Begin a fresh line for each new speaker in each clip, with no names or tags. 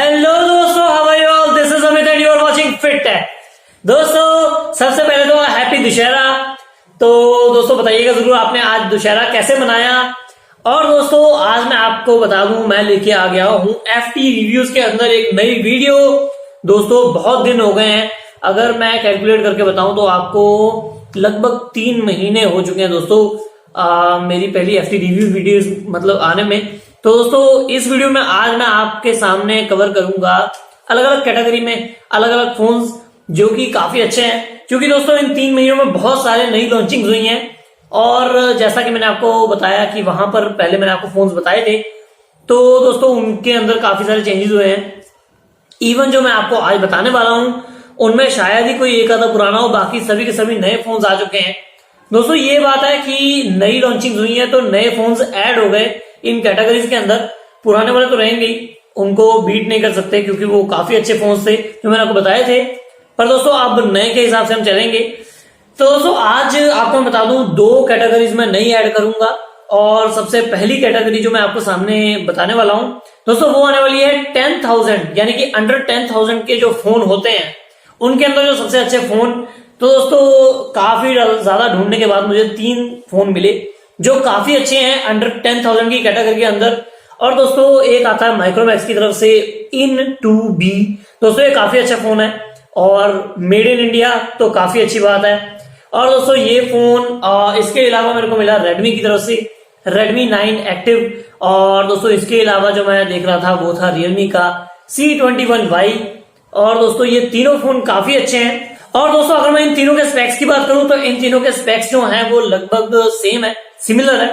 Hello दोस्तों, how are you all? This is Amit and you are watching Fit Tech. दोस्तों सबसे पहले तो हैप्पी दुशहरा। तो दोस्तों बताइएगा जरूर आपने आज दुशहरा कैसे मनाया। और दोस्तों आज मैं आपको बता दूं, मैं लेके आ गया हूं एफटी रिव्यूज के अंदर एक नई वीडियो। दोस्तों बहुत दिन हो गए हैं, अगर मैं कैलकुलेट करके बताऊं तो आपको लगभग 3 महीने हो चुके हैं दोस्तों मेरी पहली एफटी रिव्यू वीडियोस मतलब आने में। तो दोस्तों इस वीडियो में आज मैं आपके सामने कवर करूंगा अलग अलग कैटेगरी में अलग अलग फोन्स जो कि काफी अच्छे हैं, क्योंकि दोस्तों इन 3 महीनों में बहुत सारे नई लॉन्चिंग हुई हैं। और जैसा कि मैंने आपको बताया कि वहां पर पहले मैंने आपको फोन्स बताए थे, तो दोस्तों उनके अंदर काफी सारे चेंजेस हुए हैं। इवन जो मैं आपको आज बताने वाला हूं उनमें शायद ही कोई एक आधा पुराना हो, बाकी सभी के सभी नए फोन्स आ चुके हैं। दोस्तों ये बात है कि नई लॉन्चिंग हुई है तो नए फोन्स ऐड हो गए इन कैटेगरीज के अंदर। पुराने वाले तो रहेंगे, उनको बीट नहीं कर सकते क्योंकि वो काफी अच्छे फोन्स थे जो मैंने आपको बताए थे। पर दोस्तों अब नए के हिसाब से हम चलेंगे। तो दोस्तों आज आपको मैं बता दूं 2 कैटेगरीज में नई ऐड करूंगा। और सबसे पहली कैटेगरी जो मैं आपको सामने बताने वाला हूं दोस्तों वो आने वाली है 10,000 यानी कि अंडर 10,000 के जो फोन होते हैं उनके अंदर जो सबसे अच्छे फोन। तो दोस्तों काफी ज्यादा ढूंढने के बाद मुझे 3 फोन मिले जो काफी अच्छे हैं अंडर 10,000 की कैटेगरी के अंदर। और दोस्तों एक आता है माइक्रोमैक्स की तरफ से In2B। दोस्तों ये काफी अच्छा फोन है और मेड इन इंडिया, तो काफी अच्छी बात है। और दोस्तों ये फोन इसके अलावा मेरे को मिला रेडमी की तरफ से Redmi 9 एक्टिव। और दोस्तों इसके अलावा जो मैं देख रहा था वो था रियलमी का C21Y। और दोस्तों ये तीनों फोन काफी अच्छे हैं। और दोस्तों अगर मैं इन तीनों के स्पेक्स की बात करूं तो इन तीनों के स्पेक्स जो हैं वो लगभग सेम है, सिमिलर है।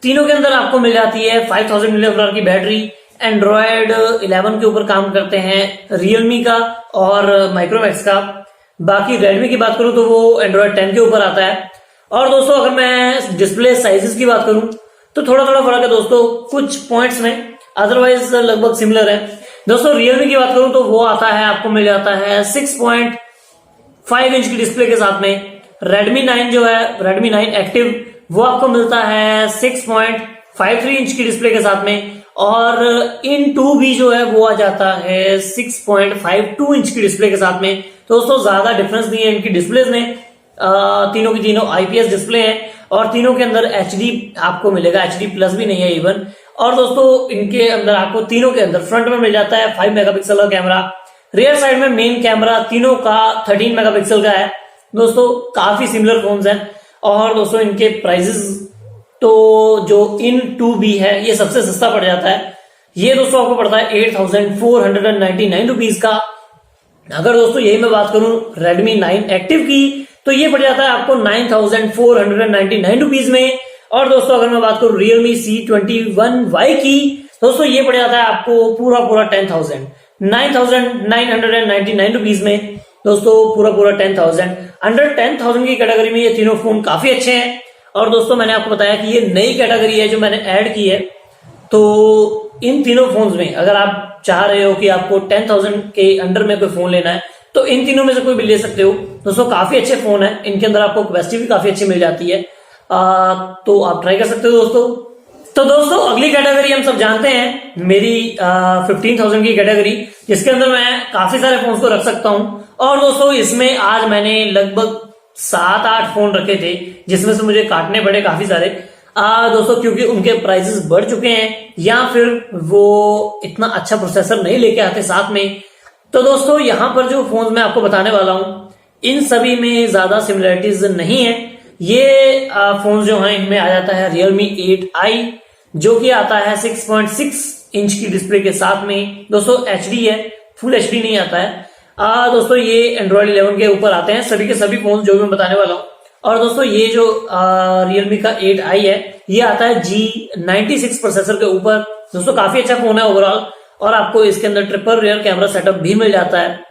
तीनों के अंदर आपको मिल जाती है 5000 mAh की बैटरी। एंड्रॉयड 11 के ऊपर काम करते हैं रियलमी का और माइक्रोमैक्स का। बाकी रेडमी की बात करूं तो वो एंड्रॉयड 10 के ऊपर आता है। और दोस्तों अगर मैं डिस्प्ले साइजेस की बात करूं तो थोड़ा थोड़ा फर्क है दोस्तों कुछ पॉइंट्स में, अदरवाइज लगभग सिमिलर है। दोस्तों रियलमी की बात करूं तो वो आता है, आपको मिल जाता है 6.5 इंच की डिस्प्ले के साथ में। Redmi 9 जो है Redmi 9 एक्टिव वो आपको मिलता है 6.53 इंच की डिस्प्ले के साथ में। और In2B जो है वो आ जाता है 6.52 इंच की डिस्प्ले के साथ में। तो दोस्तों ज्यादा डिफरेंस नहीं है इनकी डिस्प्लेज में। तीनों की तीनों IPS डिस्प्ले हैं और तीनों के अंदर HD आपको मिलेगा, HD प्लस भी नहीं है इवन। और दोस्तों इनके अंदर आपको तीनों के अंदर फ्रंट में मिल जाता है 5 मेगापिक्सल का कैमरा। रियर साइड में मेन कैमरा तीनों का 13 मेगापिक्सल का है। दोस्तों काफी सिमिलर फोन्स हैं। और दोस्तों इनके प्राइसेस तो जो In2B है ये सबसे सस्ता पड़ जाता है। ये दोस्तों आपको पड़ता है 8,499 रुपीज का। अगर दोस्तों यही मैं बात करूं Redmi 9 एक्टिव की तो ये पड़ जाता है आपको 9,499 रुपीज में। और दोस्तों अगर मैं बात करूं Realme C21Y की दोस्तों ये पड़ जाता है आपको पूरा 10,000 9,999 रुपीज में। दोस्तों पूरा 10,000 अंडर 10,000 की कैटेगरी में ये तीनों फोन काफी अच्छे हैं। और दोस्तों मैंने आपको बताया कि ये नई कैटेगरी है जो मैंने ऐड की है। तो इन तीनों फोन्स में अगर आप चाह रहे हो कि आपको 10,000 के अंडर में कोई फोन लेना है तो इन तीनों में से कोई भी ले सकते हो। दोस्तों काफी अच्छे फोन है, इनके अंदर आपको कैपेसिटी भी काफी अच्छी मिल जाती है। तो आप ट्राई कर सकते हो दोस्तों। तो दोस्तों अगली कैटेगरी हम सब जानते हैं मेरी 15,000 की कैटेगरी, जिसके अंदर मैं काफी सारे फोन को रख सकता हूं। और दोस्तों इसमें आज मैंने लगभग 7-8 फोन रखे थे जिसमें से मुझे काटने पड़े काफी सारे दोस्तों, क्योंकि उनके प्राइसेस बढ़ चुके हैं या फिर वो इतना अच्छा प्रोसेसर नहीं लेके आते साथ में। तो दोस्तों यहाँ पर जो फोन मैं आपको बताने वाला हूं इन सभी में ज्यादा सिमिलरिटीज नहीं है। ये फोन जो है इनमें आ जाता है Realme 8i जो कि आता है 6.6 इंच की डिस्प्ले के साथ में। दोस्तों HD है, फुल HD नहीं आता है। दोस्तों ये एंड्रॉयड 11 के ऊपर आते हैं सभी के सभी फोन जो भी मैं बताने वाला हूं। और दोस्तों ये जो Realme का 8i है ये आता है G96 प्रोसेसर के ऊपर। दोस्तों काफी अच्छा फोन है ओवरऑल। और आपको इसके अंदर ट्रिपल रियर कैमरा सेटअप भी मिल जाता है,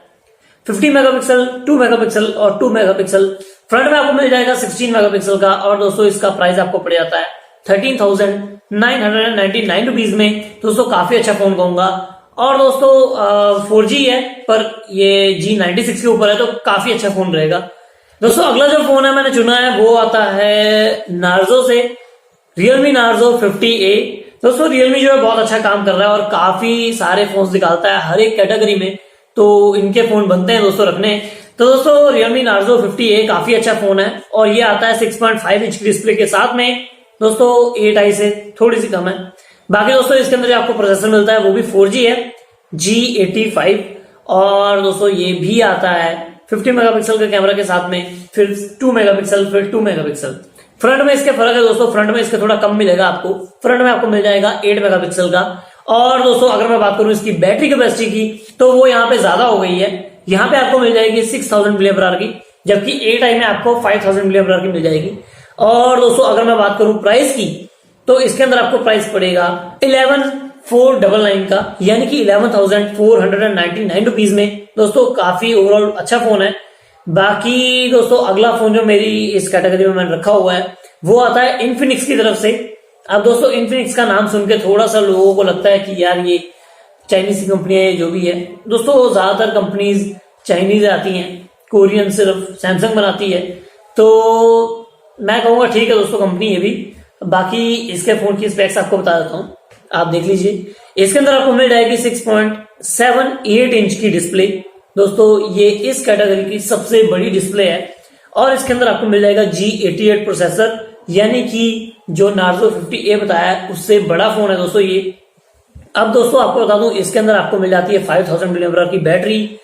50 मेगापिक्सल, 2 मेगापिक्सल और 2 मेगापिक्सल। फ्रंट में आपको मिल जाएगा 16 मेगापिक्सल का। और दोस्तों इसका प्राइस आपको पड़ जाता है 13,999 रुपीज में। दोस्तों काफी अच्छा फोन कहूंगा। और दोस्तों 4G है पर ये G96 के ऊपर है तो काफी अच्छा फोन रहेगा। दोस्तों अगला जो फोन है मैंने चुना है वो आता है नार्जो से, Realme Narzo 50A। दोस्तों रियलमी जो है बहुत अच्छा काम कर रहा है और काफी सारे फोन्स निकालता है हर एक कैटेगरी में, तो इनके फोन बनते हैं दोस्तों रखने। तो दोस्तों रियलमी नार्जो 50A काफी अच्छा फोन है और ये आता है 6.5 इंच की डिस्प्ले के साथ में दोस्तों, 8i से थोड़ी सी कम है। बाकी दोस्तों इसके अंदर आपको प्रोसेसर मिलता है वो भी 4G है, G85, और दोस्तों ये भी आता है 50 मेगापिक्सल के कैमरा के साथ में, फिर 2 मेगापिक्सल, फिर 2 मेगापिक्सल। फ्रंट में इसके फर्क है दोस्तों, फ्रंट में इसके थोड़ा कम मिलेगा आपको, फ्रंट में आपको मिल जाएगा 8 मेगापिक्सल का। और दोस्तों अगर मैं बात करूं इसकी बैटरी कैपेसिटी की तो वो यहाँ पे ज्यादा हो गई है, यहाँ पे आपको मिल जाएगी 6000 mAh की, जबकि 8i में आपको 5000 mAh की मिल जाएगी। और दोस्तों अगर मैं बात करूं प्राइस की तो इसके अंदर आपको प्राइस पड़ेगा 11,499 का, यानी कि 11,499 रुपीज में। दोस्तों काफी ओवरऑल अच्छा फोन है। बाकी दोस्तों अगला फोन जो मेरी इस कैटेगरी में मैंने रखा हुआ है वो आता है इन्फिनिक्स की तरफ से। अब दोस्तों इन्फिनिक्स का नाम सुन के थोड़ा सा लोगों को लगता है कि यार ये चाइनीज की कंपनी है, जो भी है दोस्तों ज्यादातर कंपनीज चाइनीज आती हैं, कोरियन सिर्फ सैमसंग बनाती है, तो मैं कहूंगा ठीक है दोस्तों कंपनी ये भी। बाकी इसके फोन की स्पेक्स आपको बता देता हूं, आप देख लीजिए। इसके अंदर आपको मिल जाएगी 6.78 इंच की डिस्प्ले। दोस्तों ये इस कैटेगरी की सबसे बड़ी डिस्प्ले है और इसके अंदर आपको मिल जाएगा G88 प्रोसेसर, यानी कि जो नार्जो 50A बताया है उससे बड़ा फोन है दोस्तों ये। अब दोस्तों आपको बता दूं इसके अंदर आपको मिल जाती है 5000 mAh की बैटरी।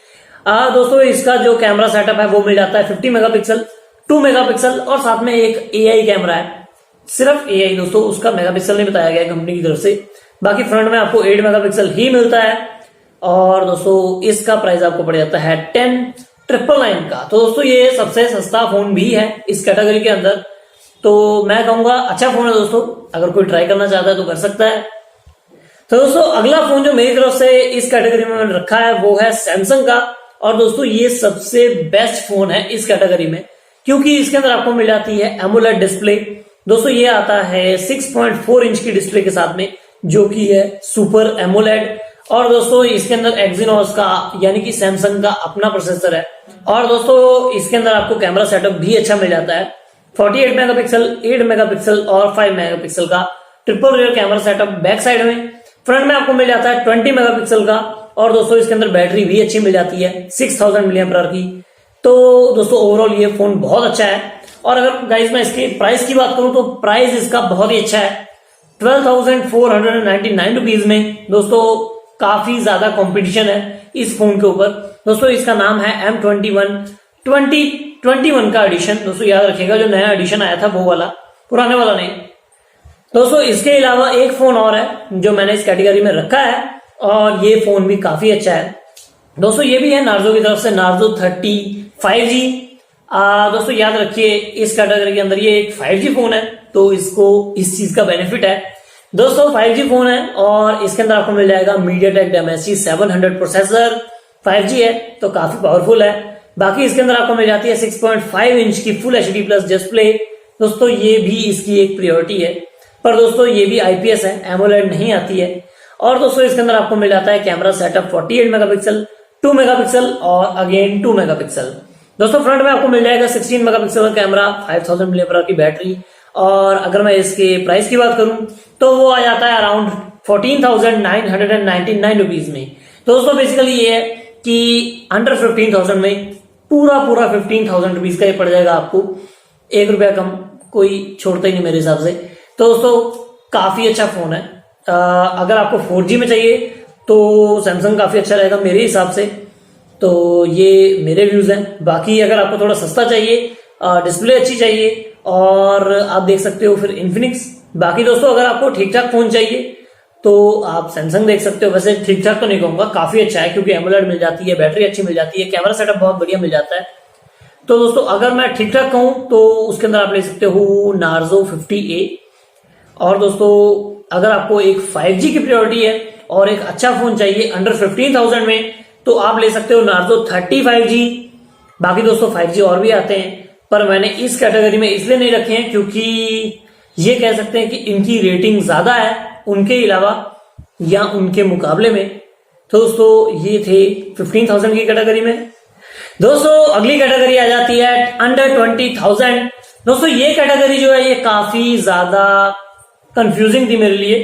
दोस्तों इसका जो कैमरा सेटअप है वो मिल जाता है 50 मेगापिक्सल, 2 मेगापिक्सल और साथ में एक AI कैमरा है, सिर्फ AI दोस्तों, उसका मेगापिक्सल नहीं बताया गया है कंपनी की तरफ से। बाकी फ्रंट में आपको 8 मेगापिक्सल ही मिलता है और दोस्तों इसका प्राइस आपको पड़ जाता है 10,999 का। तो दोस्तों ये सबसे सस्ता फोन भी है इस कैटेगरी के अंदर, तो मैं कहूंगा अच्छा फोन है दोस्तों, अगर कोई ट्राई करना चाहता है तो कर सकता है। तो दोस्तों अगला फोन जो मेरी तरफ से इस कैटेगरी में मैंने रखा है वो है सैमसंग का, और दोस्तों ये सबसे बेस्ट फोन है इस कैटेगरी में क्योंकि इसके अंदर आपको मिल जाती है एमोलेड डिस्प्ले। दोस्तों ये आता है 6.4 इंच की डिस्प्ले के साथ में, जो कि है सुपर एमोलेड। और दोस्तों इसके अंदर एक्सिनोस का यानी कि सैमसंग का अपना प्रोसेसर है। और दोस्तों इसके अंदर आपको कैमरा सेटअप भी अच्छा मिल जाता है, 48 मेगापिक्सल, 8 मेगापिक्सल और 5 मेगापिक्सल का triple rear camera setup back side में। फ्रंट में आपको मिल जाता है 20 मेगापिक्सल का और दोस्तों इसके अंदर बैटरी भी अच्छी मिल जाती है 6000 mAh की। तो दोस्तों ओवरऑल ये फोन बहुत अच्छा है। और अगर गाइस मैं इसकी प्राइस की बात करूं तो प्राइस इसका बहुत ही अच्छा है, 12,499 रुपीज में। दोस्तों काफी ज्यादा कंपटीशन है इस फोन के ऊपर। दोस्तों इसका नाम है M21 2021 का एडिशन। दोस्तों याद रखिएगा जो नया एडिशन आया था वो वाला, पुराने वाला नहीं। दोस्तों इसके अलावा एक फोन और है जो मैंने इस कैटेगरी में रखा है और ये फोन भी काफी अच्छा है दोस्तों। ये भी है नार्जो की तरफ से, नार्जो 30 5G। दोस्तों याद रखिए इस कैटेगरी के अंदर ये एक 5G फोन है, तो इसको इस चीज का बेनिफिट है दोस्तों। 5G फोन है और इसके अंदर आपको मिल जाएगा MediaTek Dimensity 700 प्रोसेसर, 5G है तो काफी पावरफुल है। बाकी इसके अंदर आपको मिल जाती है 6.5 इंच की फुल HD प्लस डिस्प्ले। दोस्तों ये भी इसकी एक प्रायोरिटी है, पर दोस्तों ये भी IPS है, एमोलेड नहीं आती है। और दोस्तों इसके अंदर आपको मिल जाता है कैमरा सेटअप 48 मेगापिक्सल, 2 मेगापिक्सल और अगेन 2 मेगापिक्सल। दोस्तों फ्रंट में आपको मिल जाएगा 16 मेगापिक्सल का कैमरा, 5000 mAh की बैटरी। और अगर मैं इसके प्राइस की बात करूं तो वो आ जाता है अराउंड 14,999 रुपीज में। तो दोस्तों बेसिकली ये है कि अंडर 15,000 में पूरा 15,000 रुपीज का ये पड़ जाएगा आपको, 1 रुपया कम कोई छोड़ता ही नहीं मेरे हिसाब से। तो दोस्तों काफी अच्छा फोन है। अगर आपको 4G में चाहिए तो सैमसंग काफी अच्छा रहेगा मेरे हिसाब से। तो ये मेरे व्यूज हैं। बाकी अगर आपको थोड़ा सस्ता चाहिए, डिस्प्ले अच्छी चाहिए और आप देख सकते हो फिर इन्फिनिक्स। बाकी दोस्तों अगर आपको ठीक ठाक फोन चाहिए तो आप सैमसंग देख सकते हो। वैसे ठीक ठाक तो नहीं कहूंगा, काफी अच्छा है क्योंकि एमोलेड मिल जाती है, बैटरी अच्छी मिल जाती है, कैमरा सेटअप बहुत बढ़िया मिल जाता है। तो दोस्तों अगर मैं ठीक ठाक कहूं तो उसके अंदर आप ले सकते हो नार्जो 50A। और दोस्तों अगर आपको एक 5G की प्रायोरिटी है और एक अच्छा फोन चाहिए अंडर 15,000 में तो आप ले सकते हो नार्जो 30 5G। बाकी दोस्तों 5G और भी आते हैं पर मैंने इस कैटेगरी में इसलिए नहीं रखे हैं क्योंकि ये कह सकते हैं कि इनकी रेटिंग ज्यादा है उनके अलावा या उनके मुकाबले में। तो दोस्तों ये थे 15,000 की कैटेगरी में। दोस्तों अगली कैटेगरी आ जाती है अंडर 20,000। दोस्तों ये कैटेगरी जो है ये काफी ज्यादा कंफ्यूजिंग थी मेरे लिए,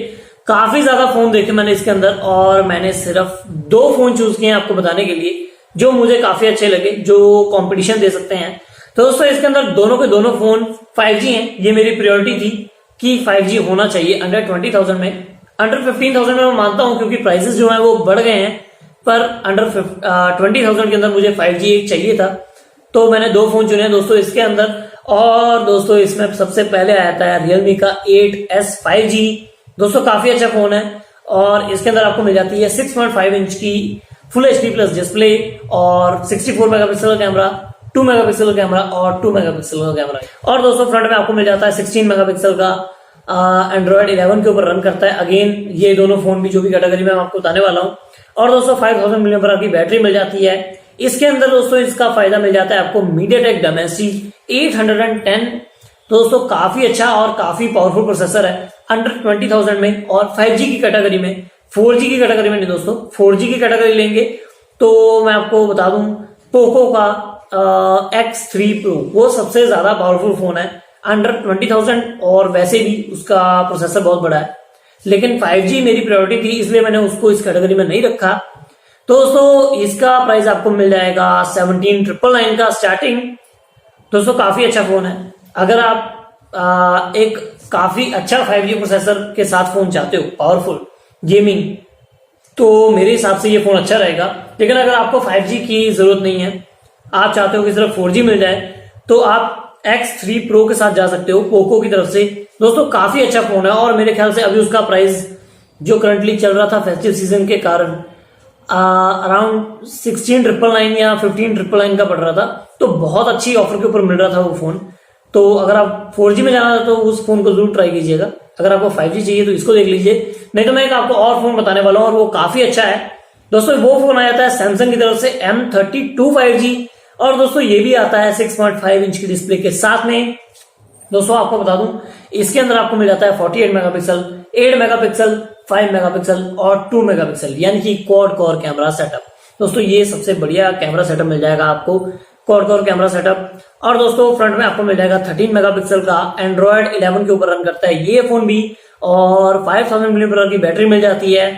काफी ज्यादा फोन देखे मैंने इसके अंदर, और मैंने सिर्फ 2 फोन चूज किए हैं आपको बताने के लिए जो मुझे काफी अच्छे लगे, जो कंपटीशन दे सकते हैं। तो दोस्तों इसके अंदर दोनों के दोनों फोन 5G हैं। ये मेरी प्रायोरिटी थी कि 5G होना चाहिए अंडर 20,000 में। अंडर 15,000 में मैं मानता हूं क्योंकि प्राइसेस जो है वो बढ़ गए हैं, पर अंडर 20,000 के अंदर मुझे 5G एक चाहिए था, तो मैंने 2 फोन चुने हैं दोस्तों इसके अंदर। और दोस्तों इसमें सबसे पहले आया था Realme का 8S 5G। दोस्तों काफी अच्छा फोन है, और इसके अंदर आपको मिल जाती है 6.5 इंच की फुल HD प्लस डिस्प्ले और 64 मेगापिक्सल का कैमरा, 2 मेगापिक्सल का कैमरा और 2 मेगापिक्सल का कैमरा। और दोस्तों फ्रंट में आपको मिल जाता है 16 मेगापिक्सल का, एंड्रॉइड 11 के ऊपर रन करता है। अगेन ये दोनों फोन भी जो भी कैटेगरी में मैं आपको बताने वाला हूँ। और दोस्तों 5000 mAh की बैटरी मिल जाती है इसके अंदर। दोस्तों इसका फायदा मिल जाता है आपको MediaTek Dimensity 810। दोस्तों काफी अच्छा और काफी पावरफुल प्रोसेसर है अंडर 20,000 में, और 5G की कैटेगरी में, 4G की कैटेगरी में नहीं दोस्तों, 4G की कैटेगरी लेंगे तो मैं आपको बता दूं पोको का X3 Pro वो सबसे ज्यादा पावरफुल फोन है अंडर 20,000, और वैसे भी उसका प्रोसेसर बहुत बड़ा है। लेकिन 5G मेरी प्रायोरिटी थी इसलिए मैंने उसको इस कैटेगरी में नहीं रखा। तो दोस्तों इसका प्राइस आपको मिल जाएगा 17,999 का स्टार्टिंग। दोस्तों काफी अच्छा फोन है। अगर आप एक काफी अच्छा 5G प्रोसेसर के साथ फोन चाहते हो, पावरफुल गेमिंग, तो मेरे हिसाब से ये फोन अच्छा रहेगा। लेकिन अगर आपको 5G की जरूरत नहीं है, आप चाहते हो कि सिर्फ 4G मिल जाए, तो आप X3 Pro के साथ जा सकते हो पोको की तरफ से। दोस्तों काफी अच्छा फोन है, और मेरे ख्याल से अभी उसका प्राइस जो करंटली चल रहा था फेस्टिव सीजन के कारण अराउंड 16,999 या 15,999 का पड़ रहा था, तो बहुत अच्छी ऑफर के ऊपर मिल रहा था वो फोन। तो अगर आप 4G में जाना था तो उस फोन को जरूर ट्राई कीजिएगा। अगर आपको 5G चाहिए तो इसको देख लीजिए, नहीं तो मैं एक आपको और फोन बताने वाला हूं और वो काफी अच्छा है। दोस्तों वो फोन आया था सैमसंग की तरफ से M32 5G, और दोस्तों ये भी आता है 6.5 इंच की डिस्प्ले के साथ में। दोस्तों आपको बता दूं इसके अंदर आपको मिल जाता है 48 मेगापिक्सल, 8 मेगापिक्सल, 5 मेगापिक्सल और 2 मेगापिक्सल, यानी कि क्वाड कोर कैमरा सेटअप। दोस्तों ये सबसे बढ़िया कैमरा सेटअप मिल जाएगा आपको, क्वाड कोर कैमरा सेटअप। और दोस्तों फ्रंट में आपको मिल जाएगा 13 मेगापिक्सल का, एंड्रॉइड 11 के ऊपर रन करता है ये फोन भी, और 5000 mAh की बैटरी मिल जाती है।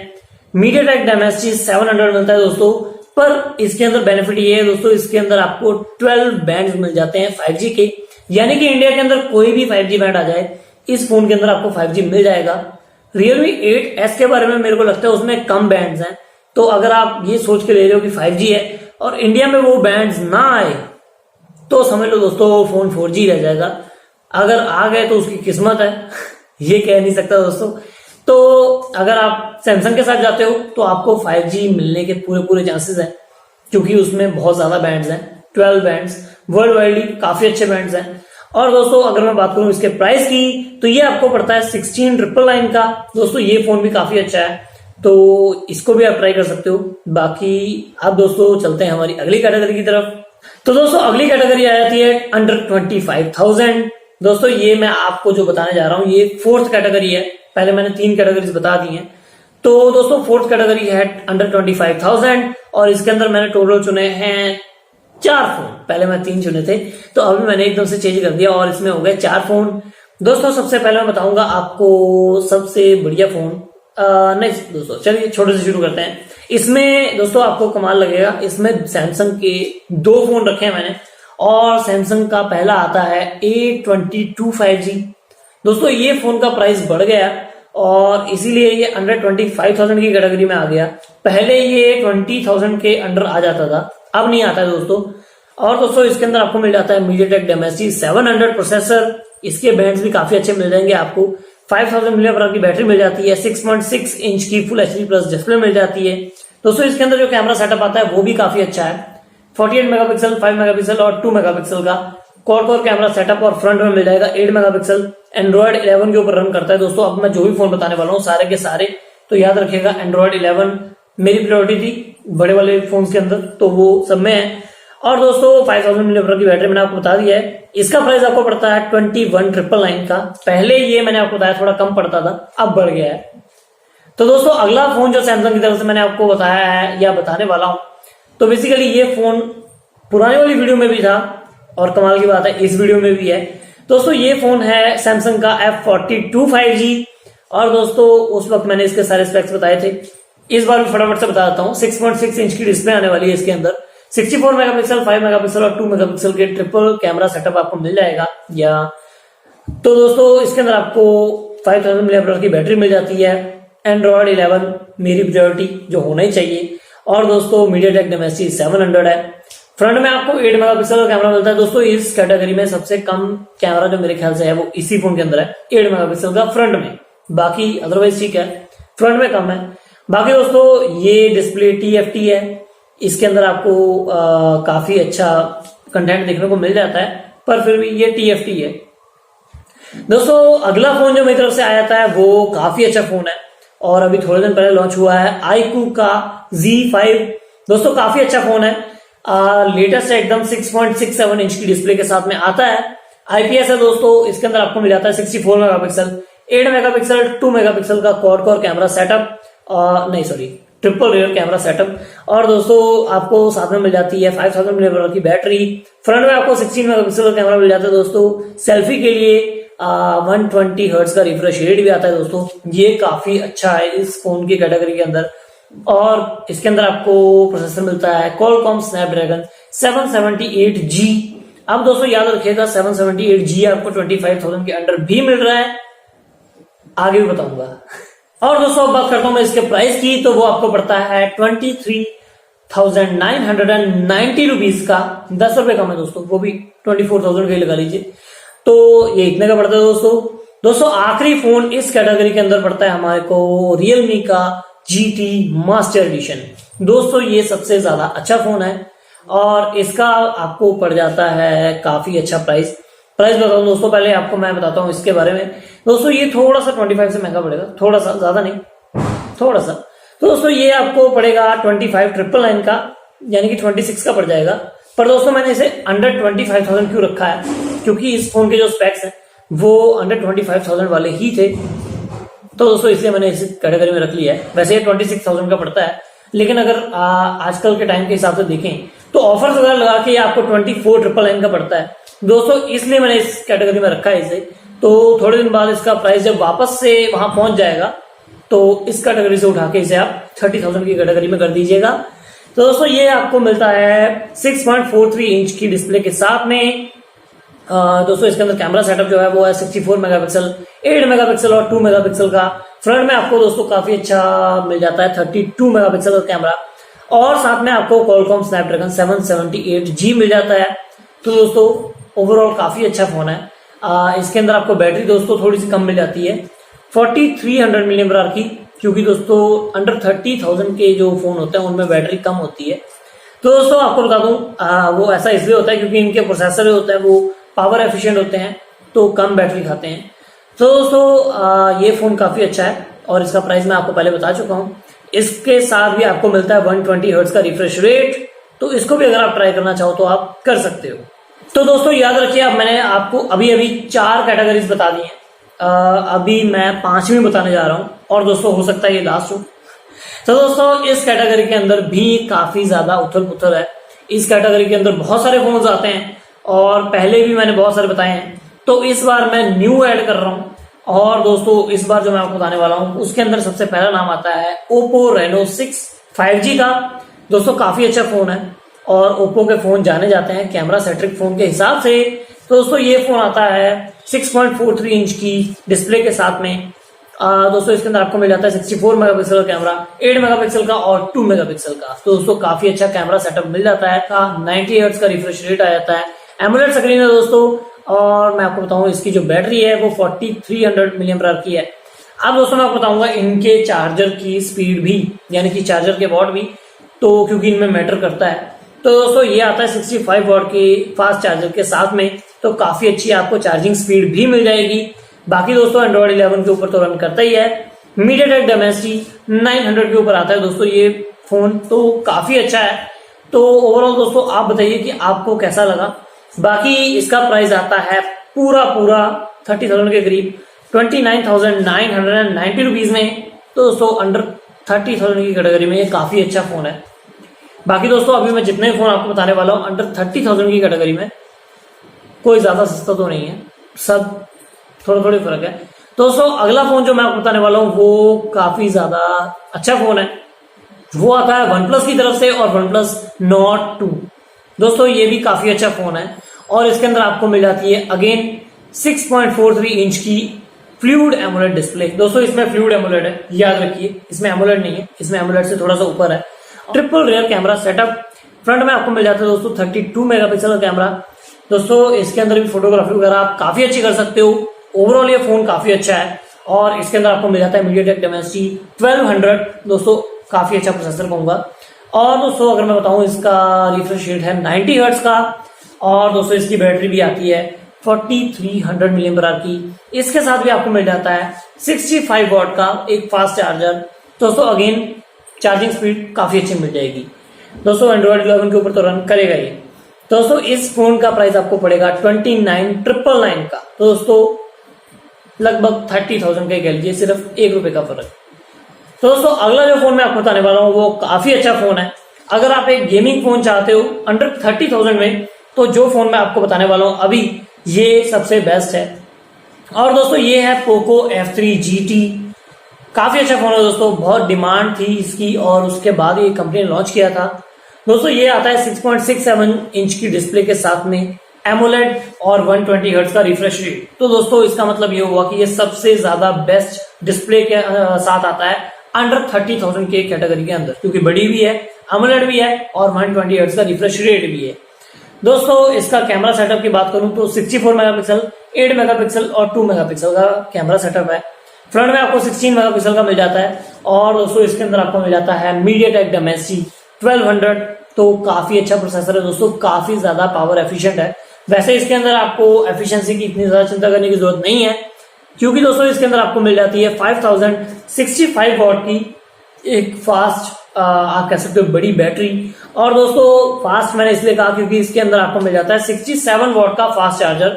MediaTek Dimensity 700 मिलता है दोस्तों, पर इसके अंदर बेनिफिट ये है दोस्तों, इसके अंदर आपको 12 बैंड मिल जाते हैं 5G के, यानी कि इंडिया के अंदर कोई भी 5G बैंड आ जाए इस फोन के अंदर आपको 5G मिल जाएगा। Realme 8S के बारे में मेरे को लगता है उसमें कम बैंड्स हैं, तो अगर आप ये सोच के ले रहे हो कि 5G है और इंडिया में वो बैंड्स ना आए तो समझ लो दोस्तों वो फोन 4G रह जाएगा। अगर आ गए तो उसकी किस्मत है ये कह नहीं सकता दोस्तों। तो अगर आप सैमसंग के साथ जाते हो तो आपको 5G मिलने के पूरे चांसेस हैं, क्योंकि उसमें बहुत ज्यादा बैंड्स हैं, 12 बैंड्स, वर्ल्ड वाइडली काफी अच्छे बैंड्स हैं। और दोस्तों अगर मैं बात करूं इसके प्राइस की तो ये आपको पड़ता है 16,999 का। दोस्तों ये फोन भी काफी अच्छा है, तो इसको भी आप ट्राई कर सकते हो। बाकी अब दोस्तों चलते हैं हमारी अगली कैटेगरी की तरफ। तो दोस्तों अगली कैटेगरी आ जाती है अंडर 25,000। दोस्तों ये मैं आपको जो बताने जा रहा हूं ये 4th कैटेगरी है। पहले मैंने 3 कैटेगरीज बता दी हैं, तो दोस्तों 4th कैटेगरी है अंडर 25,000, और इसके अंदर मैंने टोटल चुने हैं 4 फोन। पहले मैं 3 चुने थे, तो अभी मैंने एकदम से चेंज कर दिया और इसमें हो गए 4 फोन। दोस्तों सबसे पहले मैं बताऊंगा आपको सबसे बढ़िया फोन, नहीं दोस्तों चलिए छोटे से शुरू करते हैं। इसमें दोस्तों आपको कमाल लगेगा, इसमें सैमसंग के 2 फोन रखे हैं मैंने, और सैमसंग का पहला आता है A22 5G। दोस्तों ये फोन का प्राइस बढ़ गया और इसीलिए ये अंडर 25,000 की कैटेगरी में आ गया। पहले ये 20,000 के अंडर आ जाता था, अब नहीं आता है दोस्तों। और दोस्तों इसके अंदर आपको मिल जाता है MediaTek Dimensity 700 प्रोसेसर, इसके बैंड्स भी काफी अच्छे मिल जाएंगे आपको। 5000 mAh की बैटरी मिल जाती है, 6.6 इंच की फुल HD प्लस डिस्प्ले मिल जाती है। दोस्तों इसके अंदर जो कैमरा सेटअप आता है वो भी काफी अच्छा है, 48 मेगापिक्सल, 5 मेगापिक्सल और 2 मेगापिक्सल का क्वाड कोर कैमरा सेटअप, और फ्रंट में मिल जाएगा 8 मेगापिक्सल, एंड्रॉइड 11 के ऊपर रन करता है। दोस्तों अब मैं जो भी फोन बताने वाला हूँ सारे के सारे तो याद रखिएगा एंड्रॉइड 11 मेरी प्रायोरिटी थी बड़े वाले फोन के अंदर, तो वो सब में है। और दोस्तों 5000 mAh की बैटरी मैंने आपको बता दिया है। इसका प्राइस आपको पड़ता है 21,999 का। पहले ये मैंने आपको बताया थोड़ा कम पड़ता था, अब बढ़ गया है। तो दोस्तों अगला फोन जो सैमसंग की तरफ से मैंने आपको बताया है या बताने वाला हूं, तो बेसिकली ये फोन पुराने वाली वीडियो में भी था और कमाल की बात है इस वीडियो में भी है। दोस्तों ये फोन है सैमसंग का F42 5G, और दोस्तों उस वक्त मैंने इसके सारे स्पेक्स बताए थे, इस बार भी फटाफट से बता देता हूँ। 6.6 इंच की डिस्प्ले आने वाली है इसके अंदर, 64 मेगापिक्सल, 5 मेगापिक्सल और 2 मेगापिक्सल के ट्रिपल कैमरा सेटअप आपको मिल जाएगा। या तो दोस्तों इसके अंदर आपको 5000 mAh की बैटरी मिल जाती है। एंड्रॉइड 11 मेरी प्रायोरिटी जो होना ही चाहिए। और दोस्तों MediaTek Dimensity 700 है। फ्रंट में आपको 8 मेगापिक्सल का कैमरा मिलता है। दोस्तों इस कैटेगरी में सबसे कम कैमरा जो मेरे ख्याल से है वो इसी फोन के अंदर है, 8 मेगापिक्सल का फ्रंट में। बाकी अदरवाइज ठीक है, फ्रंट में कम है। बाकी दोस्तों ये डिस्प्ले TFT है, इसके अंदर आपको काफी अच्छा कंटेंट देखने को मिल जाता है, पर फिर भी ये TFT है। दोस्तों अगला फोन जो मेरी तरफ से आया था वो काफी अच्छा फोन है और अभी थोड़े दिन पहले लॉन्च हुआ है, iQOO का Z5। दोस्तों काफी अच्छा फोन है, लेटेस्ट है एकदम, 6.67 इंच की डिस्प्ले के साथ में आता है। IPS है दोस्तों, इसके अंदर आपको मिल जाता है 64 मेगापिक्सल, 8 मेगापिक्सल, 2 मेगापिक्सल का क्वाड कोर कैमरा सेटअप, नहीं sorry triple rear camera setup. और दोस्तों आपको साथ में मिल जाती है 5000 mAh की बैटरी। फ्रंट में आपको 16 मेगापिक्सल का कैमरा मिल जाता है दोस्तों। सेल्फी के लिए 120 हर्ट्ज का रिफ्रेश रेट भी आता है दोस्तों, ये काफी अच्छा है इस फोन की कैटेगरी के अंदर। और इसके अंदर आपको प्रोसेसर मिलता है Qualcomm Snapdragon 778G। अब दोस्तों याद रखिएगा 778G आपको 25,000 के अंडर भी मिल रहा है, आगे भी बताऊंगा। और दोस्तों अब बात करता हूं मैं इसके प्राइस की, तो वो आपको पड़ता है 23,990 रुपीज का, 10 रुपए कम है दोस्तों, वो भी 24,000 का ही लगा लीजिए। तो ये इतने का पड़ता है दोस्तों आखिरी फोन इस कैटेगरी के अंदर पड़ता है हमारे को Realme का GT Master Edition। दोस्तों ये सबसे ज्यादा अच्छा फोन है और इसका आपको पड़ जाता है काफी अच्छा प्राइस बताऊं दोस्तों। पहले आपको मैं बताता हूं इसके बारे में। दोस्तों ये थोड़ा सा 25 से महंगा पड़ेगा, थोड़ा सा, ज्यादा नहीं, थोड़ा सा। तो दोस्तों ये आपको पड़ेगा 25,999 का, यानी कि 26 का पड़ जाएगा। पर दोस्तों मैंने इसे अंडर 25,000 क्यों रखा है, क्योंकि इस फोन के जो स्पेक्स हैं वो अंडर 25,000 वाले ही थे, तो दोस्तों इसलिए मैंने इस कैटेगरी में रख लिया है। वैसे ये 26,000 का पड़ता है, लेकिन अगर आजकल के टाइम के हिसाब से देखें तो ऑफर्स वगैरह लगा के आपको 24,999 का पड़ता है दोस्तों, इसलिए मैंने इस कैटेगरी में रखा है इसे। तो थोड़े दिन बाद इसका प्राइस जब वापस से वहां पहुंच जाएगा तो इस कैटेगरी से उठा के इसे आप 30,000 की कैटेगरी में कर दीजिएगा। तो दोस्तों ये आपको मिलता है 6.43 इंच की डिस्प्ले के साथ में। दोस्तों इसके अंदर कैमरा सेटअप जो है वो है 64 मेगापिक्सल, 8 मेगापिक्सल और 2 मेगापिक्सल का। फ्रंट में आपको दोस्तों काफी अच्छा मिल जाता है 32 मेगापिक्सल का कैमरा, और साथ में आपको Qualcomm Snapdragon 778G मिल जाता है। तो दोस्तों ओवरऑल काफी अच्छा फोन है। इसके अंदर आपको बैटरी दोस्तों थोड़ी सी कम मिल जाती है, 4300 mAh की, क्योंकि दोस्तों अंडर 30,000 के जो फोन होते हैं उनमें बैटरी कम होती है। तो दोस्तों आपको बता दूं वो ऐसा इसलिए होता है क्योंकि इनके प्रोसेसर होते हैं वो पावर एफिशिएंट होते हैं, तो कम बैटरी खाते हैं। तो दोस्तों ये फोन काफी अच्छा है और इसका प्राइस मैं आपको पहले बता चुका हूं। इसके साथ भी आपको मिलता है 120 हर्ट्ज का रिफ्रेश रेट, तो इसको भी अगर आप ट्राई करना चाहो तो आप कर सकते हो। तो दोस्तों याद रखिए, अब मैंने आपको अभी 4 कैटेगरीज बता दी हैं, अभी मैं 5वीं बताने जा रहा हूं, और दोस्तों हो सकता है ये लास्ट हो। तो दोस्तों इस कैटेगरी के अंदर भी काफी ज्यादा उथल पुथल है। इस कैटेगरी के अंदर बहुत सारे फोन्स आते हैं और पहले भी मैंने बहुत सारे बताए हैं, तो इस बार मैं न्यू ऐड कर रहा हूं। और दोस्तों इस बार जो मैं आपको बताने वाला हूं उसके अंदर सबसे पहला नाम आता है Oppo Reno 6 5G का। दोस्तों काफी अच्छा फोन है और Oppo के फोन जाने जाते हैं कैमरा सेंट्रिक फोन के हिसाब से। तो दोस्तों ये फोन आता है 6.43 इंच की डिस्प्ले के साथ में। दोस्तों इसके अंदर आपको मिल जाता है 64 मेगापिक्सल का कैमरा, 8 मेगापिक्सल का और 2 मेगापिक्सल का। तो दोस्तों काफी अच्छा कैमरा सेटअप मिल जाता है, 90 हर्ट्ज का रिफ्रेश रेट आ जाता है, एमोलेड स्क्रीन है दोस्तों। और मैं आपको बताऊं इसकी जो बैटरी है वो 4300 mAh की है। अब दोस्तों मैं आपको बताऊंगा इनके चार्जर की स्पीड भी, यानी कि चार्जर के वॉट भी, तो क्योंकि इनमें मैटर करता है। तो दोस्तों ये आता है 65 वॉट के फास्ट चार्जर के साथ में, तो काफी अच्छी आपको चार्जिंग स्पीड भी मिल जाएगी। बाकी दोस्तों एंड्रॉइड 11 के ऊपर तो रन करता ही है। MediaTek Dimensity 900 के ऊपर आता है दोस्तों ये फोन, तो काफी अच्छा है। तो ओवरऑल दोस्तों आप बताइए कि आपको कैसा लगा। बाकी इसका प्राइस आता है पूरा 30,000 के करीब, 29,990 रुपीज में। तो दोस्तों अंडर 30,000 की कैटेगरी में ये काफी अच्छा फोन है। बाकी दोस्तों अभी मैं जितने फोन आपको बताने वाला हूँ अंडर 30,000 की कैटेगरी में, कोई ज्यादा सस्ता तो नहीं है, सब थोड़ा फर्क है। दोस्तों अगला फोन जो मैं आपको बताने वाला हूँ वो काफी ज्यादा अच्छा फोन है। वो आता है OnePlus की तरफ से और OnePlus Nord 2। दोस्तों ये भी काफी अच्छा फोन है और इसके अंदर आपको मिल जाती है अगेन 6.43 इंच की फ्लूइड एमोलेड डिस्प्ले। दोस्तों इसमें फ्लूइड एमोलेड है, याद रखिए, इसमें एमोलेड नहीं है, इसमें एमोलेड से थोड़ा सा ऊपर है। Triple rear camera setup front में आपको मिल जाता है दोस्तों 32 मेगापिक्सल का कैमरा। दोस्तों इसके अंदर भी फोटोग्राफी वगैरह आप काफी अच्छी कर सकते हो। ओवरऑल ये फोन काफी अच्छा है और इसके अंदर आपको मिल जाता है MediaTek Dimensity 1200। दोस्तों काफी अच्छा प्रोसेसर कहूंगा। और दोस्तों अगर मैं बताऊं इसका रिफ्रेश रेट है 90 हर्ट्ज का और दोस्तों इसकी बैटरी भी आती है 4300 mAh की। इसके साथ भी आपको मिल जाता है 65 वॉट का एक फास्ट चार्जर। दोस्तों अगेन चार्जिंग स्पीड काफी अच्छी मिल जाएगी। दोस्तों Android 11 के ऊपर तो रन करेगा ये। दोस्तों इस फोन का प्राइस आपको पड़ेगा 29,999 का। तो दोस्तों लगभग 30,000 का कह लीजिए, सिर्फ ₹1 का फर्क। तो दोस्तों अगला जो फोन मैं आपको बताने वाला हूँ वो काफी अच्छा फोन है। अगर आप एक गेमिंग फोन चाहते हो अंडर 30,000 में, तो जो फोन मैं आपको बताने वाला हूँ अभी ये सबसे बेस्ट है। और दोस्तों ये है पोको F3 GT। काफी अच्छा फोन है दोस्तों, बहुत डिमांड थी इसकी और उसके बाद ये कंपनी ने लॉन्च किया था। दोस्तों ये आता है 6.67 इंच की डिस्प्ले के साथ में एमोलेड और 120 हर्ट्ज का रिफ्रेश रेट। तो दोस्तों इसका मतलब ये हुआ कि ये सबसे ज्यादा बेस्ट डिस्प्ले के साथ आता है अंडर 30,000 के कैटेगरी के अंदर, क्योंकि बड़ी भी है, एमोलेड भी है और 120 हर्ट्ज का रिफ्रेश रेट भी है। दोस्तों इसका कैमरा सेटअप की बात करूं तो 64 मेगापिक्सल, 8 मेगापिक्सल और 2 मेगापिक्सल का कैमरा सेटअप है। फ्रंट में आपको 16 मेगापिक्सल का मिल जाता है और दोस्तों इसके अंदर आपको मिल जाता है MediaTek Dimensity 1200। तो काफी अच्छा प्रोसेसर है दोस्तों, काफी ज्यादा पावर एफिशिएंट है। वैसे इसके अंदर आपको एफिशिएंसी की इतनी ज्यादा चिंता करने की जरूरत नहीं है, क्योंकि दोस्तों इसके अंदर आपको मिल जाती है 5065 वॉट की एक फास्ट आप कह सकते हो बड़ी बैटरी। और दोस्तों फास्ट मैंने इसलिए कहा क्योंकि इसके अंदर आपको मिल जाता है 67 वॉट का फास्ट चार्जर।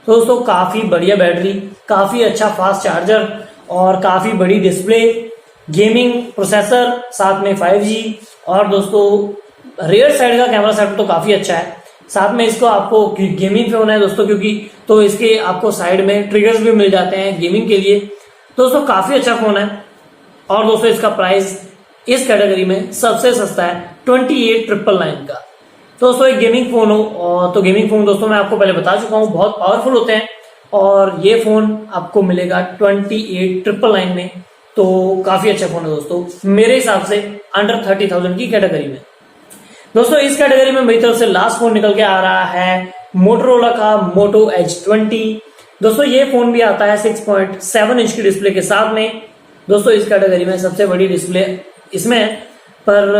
तो दोस्तों काफी बढ़िया बैटरी, काफी अच्छा फास्ट चार्जर और काफी बड़ी डिस्प्ले, गेमिंग प्रोसेसर, साथ में 5G। और दोस्तों रियर साइड का कैमरा सेटअप तो काफी अच्छा है। साथ में इसको आपको गेमिंग फोन है दोस्तों, क्योंकि तो इसके आपको साइड में ट्रिगर्स भी मिल जाते हैं गेमिंग के लिए। दोस्तों काफी अच्छा फोन है और दोस्तों इसका प्राइस इस कैटेगरी में सबसे सस्ता है 28,999 का। दोस्तों एक गेमिंग फोन हो तो गेमिंग फोन दोस्तों मैं आपको पहले बता चुका हूँ बहुत पावरफुल होते हैं और ये फोन आपको मिलेगा 28,999 में। तो काफी अच्छा फोन है दोस्तों मेरे हिसाब से अंडर 30,000 की कैटेगरी में। दोस्तों इस कैटेगरी में मेरी तरफ से लास्ट फोन निकल के आ रहा है मोटोरोला का Moto Edge 20। दोस्तों ये फोन भी आता है 6.7 इंच की डिस्प्ले के साथ में। दोस्तों इस कैटेगरी में सबसे बड़ी डिस्प्ले इसमें है, पर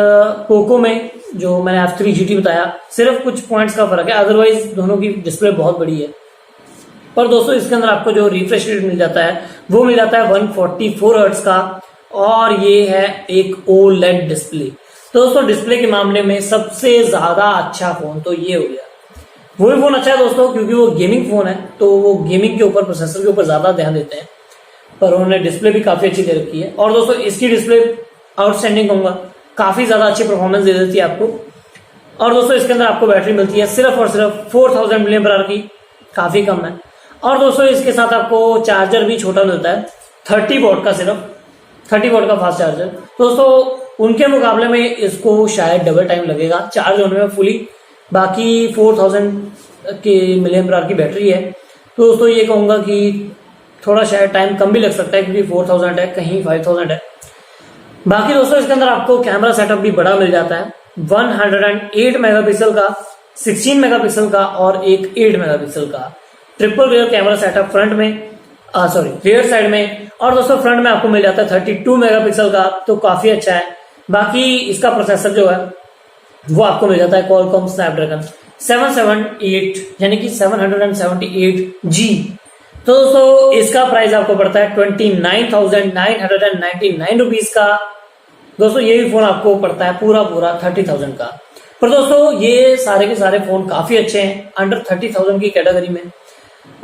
पोको में जो मैंने F3 GT बताया सिर्फ कुछ पॉइंट्स का फर्क है, अदरवाइज दोनों की डिस्प्ले बहुत बड़ी है। पर दोस्तों इसके अंदर आपको जो रिफ्रेश रेट मिल जाता है वो मिल जाता है 144 हर्ट्ज का और ये है एक OLED डिस्प्ले। तो दोस्तों डिस्प्ले के मामले में सबसे ज्यादा अच्छा फोन तो ये हो गया। वो भी फोन अच्छा है दोस्तों क्योंकि वो गेमिंग फोन है, तो वो गेमिंग के ऊपर प्रोसेसर के ऊपर ज्यादा ध्यान देते हैं, पर उन्होंने डिस्प्ले भी काफी अच्छी दे रखी है। और दोस्तों इसकी डिस्प्ले आउटस्टैंडिंग कहूंगा, काफी ज्यादा अच्छी परफॉर्मेंस दे देती है आपको। और दोस्तों इसके अंदर आपको बैटरी मिलती है सिर्फ और सिर्फ 4000 mAh की, काफी कम है। और दोस्तों इसके साथ आपको चार्जर भी छोटा मिलता है 30 वॉट का, सिर्फ 30 वॉट का फास्ट चार्जर। दोस्तों उनके मुकाबले में इसको शायद डबल टाइम लगेगा चार्ज होने में फुली, बाकी 4000 के mAh की बैटरी है। तो दोस्तों ये कहूंगा कि थोड़ा शायद टाइम कम भी लग सकता है क्योंकि 4000 है, कहीं 5000 है। बाकी दोस्तों इसके अंदर आपको कैमरा सेटअप भी बड़ा मिल जाता है 108 मेगापिक्सल का, 16 मेगापिक्सल का और एक 8 मेगापिक्सल का triple rear camera setup front में, रियर साइड में। और दोस्तों फ्रंट में आपको मिल जाता है 32 मेगापिक्सल का, तो काफी अच्छा है। बाकी इसका प्रोसेसर जो है वो आपको मिल जाता है क्वालकॉम स्नैपड्रैगन 778 यानी कि 778G। तो दोस्तों इसका प्राइस आपको पड़ता है 29,999 रुपीज का। दोस्तों ये भी फोन आपको पड़ता है पूरा 30,000 का। पर दोस्तों ये सारे के सारे फोन काफी अच्छे हैं अंडर 30,000 की कैटेगरी में।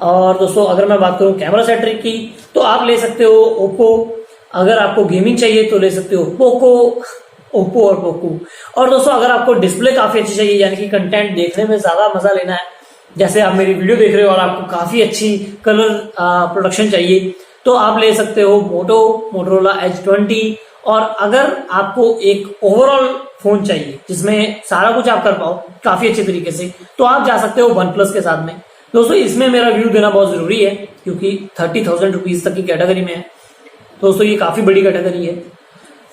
और दोस्तों अगर मैं बात करूं कैमरा सेटअप की तो आप ले सकते हो ओप्पो, अगर आपको गेमिंग चाहिए तो ले सकते हो ओप्पो और पोको। और दोस्तों अगर आपको डिस्प्ले काफी अच्छी चाहिए यानी कि कंटेंट देखने में ज्यादा मजा लेना है, जैसे आप मेरी वीडियो देख रहे हो और आपको काफी अच्छी कलर प्रोडक्शन चाहिए, तो आप ले सकते हो मोटोरोला H20। और अगर आपको एक ओवरऑल फोन चाहिए जिसमें सारा कुछ आप कर पाओ काफी अच्छे तरीके से, तो आप जा सकते हो वन प्लस के साथ में। दोस्तों इसमें मेरा व्यू देना बहुत जरूरी है क्योंकि 30,000 रुपीज तक की कैटेगरी में है। दोस्तों ये काफी बड़ी कैटेगरी है।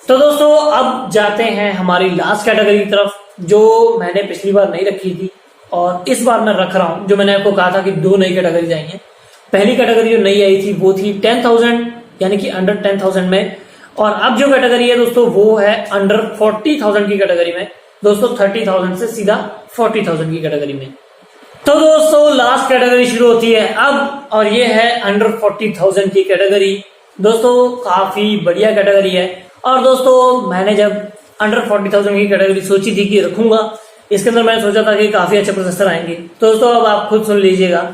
तो दोस्तों अब जाते हैं हमारी लास्ट कैटेगरी की तरफ, जो मैंने पिछली बार नहीं रखी थी और इस बार मैं रख रहा हूं। जो मैंने आपको कहा था कि 2 नई कैटेगरी आएंगे। पहली कैटेगरी जो नई आई थी वो थी 10,000 यानी कि अंडर 10,000 में, और अब जो कैटेगरी है दोस्तों वो है अंडर 40,000 की कैटेगरी में। दोस्तों 30,000 से सीधा 40,000 की कैटेगरी में। तो दोस्तों लास्ट कैटेगरी शुरू होती है अब, और ये है अंडर 40,000 की कैटेगरी। दोस्तों काफी बढ़िया कैटेगरी है। और दोस्तों मैंने जब अंडर 40,000 की कैटेगरी सोची थी कि रखूंगा, इसके अंदर मैंने सोचा था कि काफी अच्छे प्रोसेसर आएंगे। तो दोस्तों अब आप खुद सुन लीजिएगा,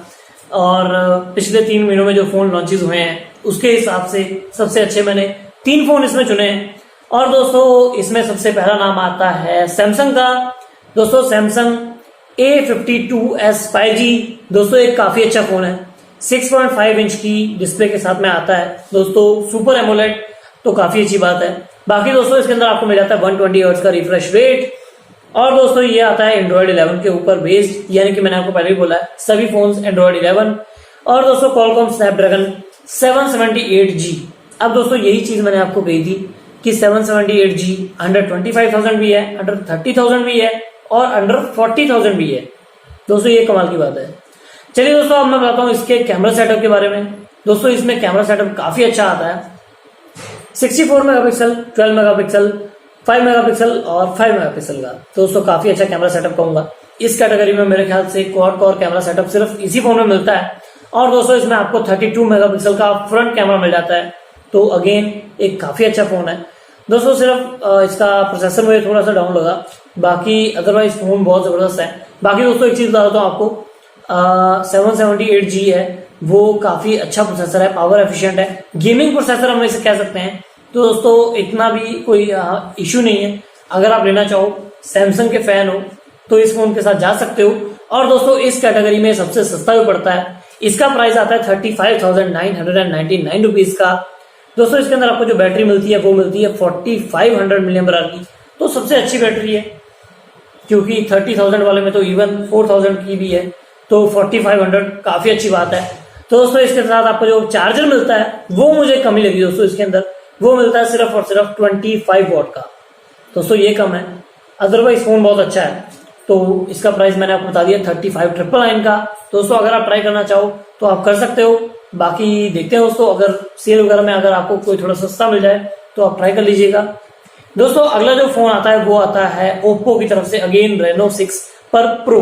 और पिछले 3 महीनों में जो फोन लॉन्चेस हुए हैं उसके हिसाब से सबसे अच्छे मैंने 3 फोन इसमें चुने हैं। और दोस्तों इसमें सबसे पहला नाम आता है सैमसंग का। दोस्तों सैमसंग A52s 5G। दोस्तों एक काफी अच्छा फोन है, 6.5 इंच की डिस्प्ले के साथ में आता है। दोस्तों सुपर एमोलेड, तो काफी अच्छी बात है। बाकी दोस्तों इसके अंदर आपको मिल जाता है 120 हर्ट्ज का रिफ्रेश रेट। और दोस्तों ये आता है एंड्रॉइड 11 के ऊपर बेस्ड, यानी कि मैंने आपको पहले भी बोला है सभी फोन्स एंड्रॉइड 11। और दोस्तों Qualcomm Snapdragon 778G। अब दोस्तों यही चीज मैंने आपको कही थी कि 778G अंडर 25,000 भी है, अंडर 30,000 भी है और अंडर 40,000 भी है। दोस्तों ये कमाल की बात है। चलिए दोस्तों अब मैं बताता हूँ इसके कैमरा सेटअप के बारे में। दोस्तों इसमें कैमरा सेटअप काफी अच्छा आता है, 64 मेगापिक्सल, 12 मेगापिक्सल, 5 मेगापिक्सल और 5 मेगापिक्सल का। दोस्तों काफी अच्छा कैमरा सेटअप कहूंगा। इस कैटेगरी में मेरे ख्याल से क्वाड कोर कैमरा सेटअप सिर्फ इसी फोन में मिलता है। और दोस्तों इसमें आपको 32 मेगापिक्सल का फ्रंट कैमरा मिल जाता है, तो अगेन एक काफी अच्छा फोन है। दोस्तों सिर्फ इसका प्रोसेसर मुझे थोड़ा सा डाउन लगा, बाकी अदरवाइज फोन बहुत जबरदस्त है। बाकी दोस्तों एक चीज बता देता हूँ आपको, 778G है वो काफी अच्छा प्रोसेसर है, पावर एफिशिएंट है, गेमिंग प्रोसेसर हम इसे कह सकते हैं। तो दोस्तों इतना भी कोई इश्यू नहीं है। अगर आप लेना चाहो, सैमसंग के फैन हो, तो इस फोन के साथ जा सकते हो। और दोस्तों इस कैटेगरी में सबसे सस्ता भी पड़ता है। इसका प्राइस आता है 35,999 रुपीज का। दोस्तों इसके अंदर आपको जो बैटरी मिलती है वो मिलती है 4500 mAh की, तो सबसे अच्छी बैटरी है क्योंकि 30,000 वाले में तो इवन 4,000 की भी है, तो 4500 काफी अच्छी बात है। तो दोस्तों इसके साथ आपको जो चार्जर मिलता है वो मुझे कम ही लगी। दोस्तों इसके अंदर वो मिलता है सिर्फ और सिर्फ 25 वॉट का। दोस्तों ये कम है, अदरवाइज फोन बहुत अच्छा है। तो इसका प्राइस मैंने आपको बता दिया 35,999 का। दोस्तों अगर आप ट्राई करना चाहो तो आप कर सकते हो। बाकी देखते हैं दोस्तों, अगर सेल वगैरह में अगर आपको कोई थोड़ा सस्ता मिल जाए तो आप ट्राई कर लीजिएगा। दोस्तों अगला जो फोन आता है वो आता है ओप्पो की तरफ से, अगेन Reno 6 पर प्रो।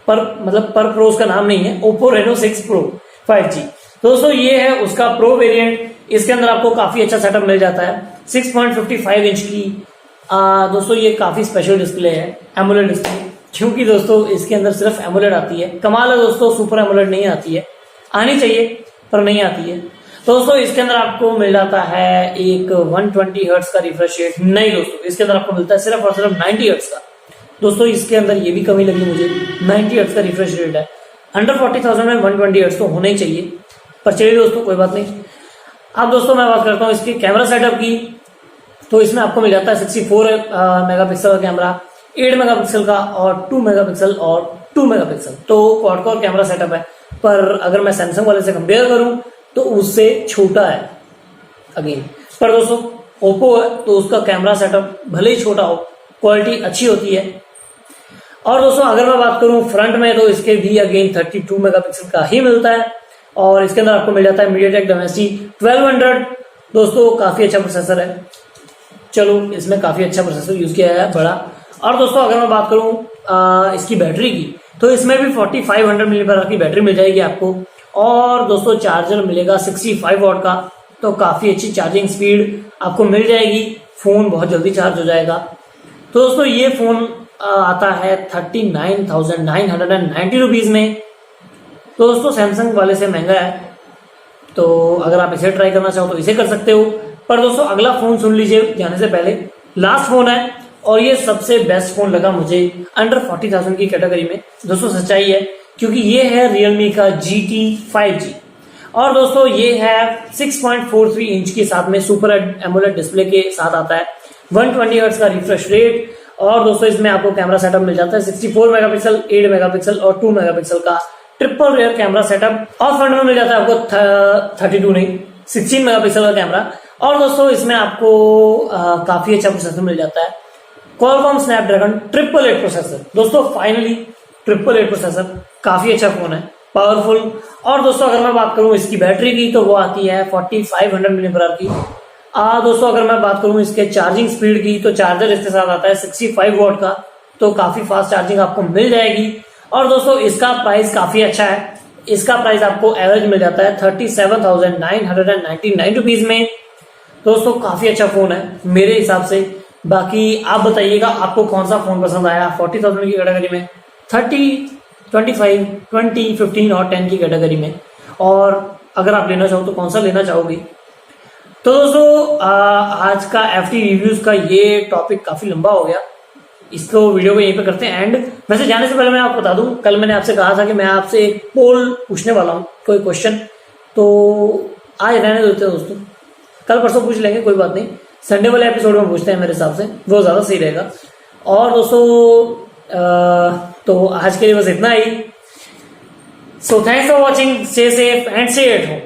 पर मतलब पर प्रो उसका नाम नहीं है, ओप्पो Reno 6 Pro 5G। दोस्तों ये है उसका प्रो वेरिएंट। इसके अंदर आपको काफी अच्छा सेटअप मिल जाता है, 6.55 इंच की। दोस्तों ये काफी स्पेशल डिस्प्ले है, एमोलेड डिस्प्ले, क्योंकि दोस्तों इसके अंदर सिर्फ एमोलेड आती है। कमाल है दोस्तों, सुपर एमोलेड नहीं आती है, आनी चाहिए पर नहीं आती है। तो दोस्तों इसके अंदर आपको मिल जाता है एक 120 हर्ट्ज का रिफ्रेश रेट। नहीं दोस्तों, इसके अंदर आपको मिलता है सिर्फ और सिर्फ 90 हर्ट्ज का। दोस्तों इसके अंदर ये भी कमी लगी मुझे, 90 हर्ट्ज का रिफ्रेश रेट है। अंडर 40,000 में 120 हर्ट्ज तो होना ही चाहिए, पर चलिए दोस्तों कोई बात नहीं। अब दोस्तों मैं बात करता हूँ इसके कैमरा सेटअप की। तो इसमें आपको मिल जाता है 64 मेगापिक्सल का कैमरा, 8 मेगापिक्सल का और 2 मेगापिक्सल और 2 मेगापिक्सल। तो क्वाड कोर कैमरा सेटअप है, पर अगर मैं सैमसंग वाले से कंपेयर करूं तो उससे छोटा है अगेन। पर दोस्तों ओप्पो है तो उसका कैमरा सेटअप भले ही छोटा हो, क्वालिटी अच्छी होती है। और दोस्तों अगर मैं बात करूं फ्रंट में, तो इसके भी अगेन 32 मेगापिक्सल का ही मिलता है। और इसके अंदर आपको मिल जाता है MediaTek Dimensity 1200। दोस्तों काफी अच्छा प्रोसेसर है, चलो इसमें काफी अच्छा प्रोसेसर यूज किया है, बड़ा। और दोस्तों अगर मैं बात करूं इसकी बैटरी की, तो इसमें भी 4500 mAh की बैटरी मिल जाएगी आपको। और दोस्तों चार्जर मिलेगा 65 वॉट का, तो काफी अच्छी चार्जिंग स्पीड आपको मिल जाएगी, फोन बहुत जल्दी चार्ज हो जाएगा। तो दोस्तों ये फोन आता है 39,990 रुपीज में। तो दोस्तों सैमसंग वाले से महंगा है, तो अगर आप इसे ट्राई करना चाहो तो इसे कर सकते हो। पर दोस्तों अगला फोन सुन लीजिए जाने से पहले, लास्ट फोन है और ये सबसे बेस्ट फोन लगा मुझे अंडर 40,000 की कैटेगरी में। दोस्तों सच्चाई है, क्योंकि ये है Realme का GT 5G। और दोस्तों ये है 6.43 इंच के साथ में सुपर एमोलेड डिस्प्ले के साथ आता है, 120 हर्ट्ज का रिफ्रेश रेट। और दोस्तों इसमें आपको कैमरा सेटअप मिल जाता है 64 मेगापिक्सल, 8 मेगापिक्सल और 2 मेगापिक्सल का ट्रिपल रेयर कैमरा सेटअप। और फ्रंट में मिल जाता है आपको 32 नहीं 16 मेगापिक्सल का कैमरा। और दोस्तों इसमें आपको काफी अच्छा प्रोसेसर मिल जाता है, Qualcomm Snapdragon 888 प्रोसेसर। दोस्तों फाइनली 888 प्रोसेसर, काफी अच्छा फोन है, पावरफुल। और दोस्तों अगर मैं बात करूं इसकी बैटरी की तो वो आती है 4500 mAh की। दोस्तों अगर मैं बात करूं इसके चार्जिंग स्पीड की तो चार्जर इसके साथ आता है 65 वॉट का, तो काफी फास्ट चार्जिंग आपको मिल जाएगी। और दोस्तों इसका प्राइस काफी अच्छा है, इसका प्राइस आपको एवरेज मिल जाता है 37,999 रुपीज में। दोस्तों काफी अच्छा फोन है मेरे हिसाब से। बाकी आप बताइएगा आपको कौन सा फोन पसंद आया 40,000 की कैटेगरी में, 30, 25, 20, 15 और 10 की कैटेगरी में, और अगर आप लेना चाहो तो कौन सा लेना चाहोगे। तो दोस्तों आज का FT रिव्यूज का ये टॉपिक काफी लंबा हो गया, इसको वीडियो को यहीं पे करते हैं एंड। वैसे जाने से पहले मैं आपको बता दूं, कल मैंने आपसे कहा था कि मैं आपसे एक पोल पूछने वाला हूं, कोई क्वेश्चन, तो आज रहने देते हैं दोस्तों, कल परसों पूछ लेंगे, कोई बात नहीं। संडे वाले एपिसोड में पूछते हैं, मेरे हिसाब से वो ज्यादा सही रहेगा। और दोस्तों तो आज के लिए बस इतना ही। So thanks for watching, stay safe and stay at home.